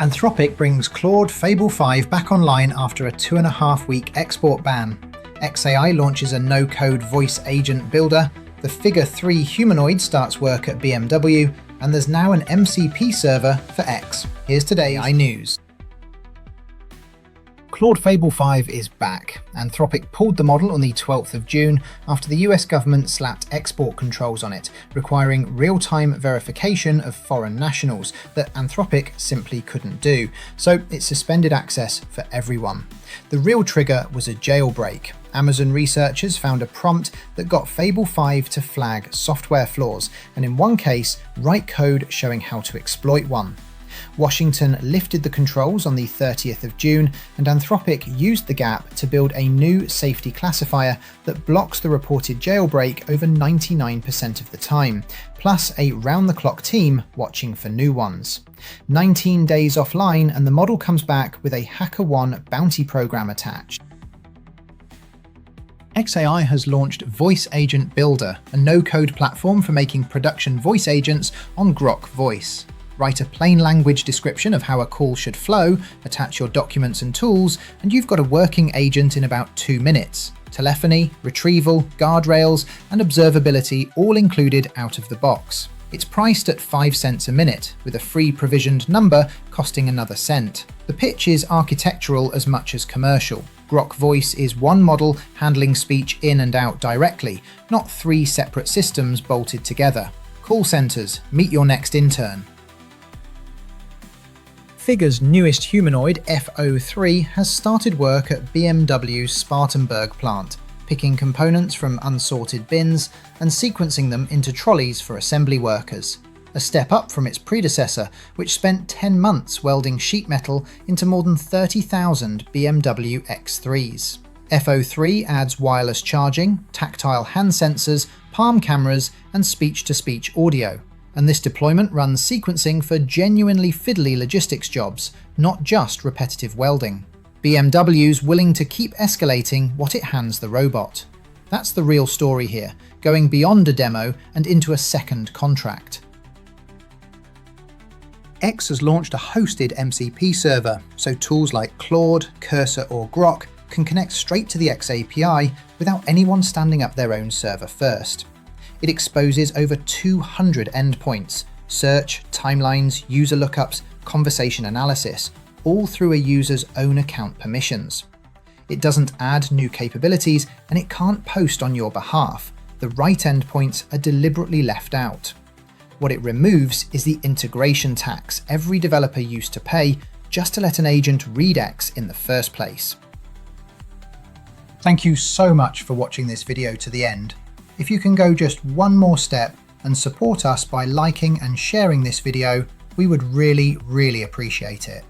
Anthropic brings Claude Fable 5 back online after a 2.5-week export ban. xAI launches a no-code voice agent builder, the Figure 3 humanoid starts work at BMW, and there's now an MCP server for X. Here's today's AI news. Claude Fable 5 is back. Anthropic pulled the model on the 12th of June after the US government slapped export controls on it, requiring real-time verification of foreign nationals that Anthropic simply couldn't do, so it suspended access for everyone. The real trigger was a jailbreak. Amazon researchers found a prompt that got Fable 5 to flag software flaws, and in one case, write code showing how to exploit one. Washington lifted the controls on the 30th of June, and Anthropic used the gap to build a new safety classifier that blocks the reported jailbreak over 99% of the time, plus a round-the-clock team watching for new ones. 19 days offline, and the model comes back with a HackerOne bounty program attached. xAI has launched Voice Agent Builder, a no-code platform for making production voice agents on Grok Voice. Write a plain language description of how a call should flow, attach your documents and tools, and you've got a working agent in about 2 minutes. Telephony, retrieval, guardrails, and observability all included out of the box. It's priced at 5 cents a minute, with a free provisioned number costing another cent. The pitch is architectural as much as commercial. Grok Voice is one model handling speech in and out directly, not 3 separate systems bolted together. Call centers, meet your next intern. Figure's newest humanoid, FO3, has started work at BMW's Spartanburg plant, picking components from unsorted bins and sequencing them into trolleys for assembly workers. A step up from its predecessor, which spent 10 months welding sheet metal into more than 30,000 BMW X3s. FO3 adds wireless charging, tactile hand sensors, palm cameras, and speech-to-speech audio. And this deployment runs sequencing for genuinely fiddly logistics jobs, not just repetitive welding. BMW's willing to keep escalating what it hands the robot. That's the real story here, going beyond a demo and into a second contract. X has launched a hosted MCP server, so tools like Claude, Cursor, or Grok can connect straight to the X API without anyone standing up their own server first. It exposes over 200 endpoints, search, timelines, user lookups, conversation analysis, all through a user's own account permissions. It doesn't add new capabilities, and it can't post on your behalf. The right endpoints are deliberately left out. What it removes is the integration tax every developer used to pay just to let an agent read X in the first place. Thank you so much for watching this video to the end. If you can go just one more step and support us by liking and sharing this video, we would really appreciate it.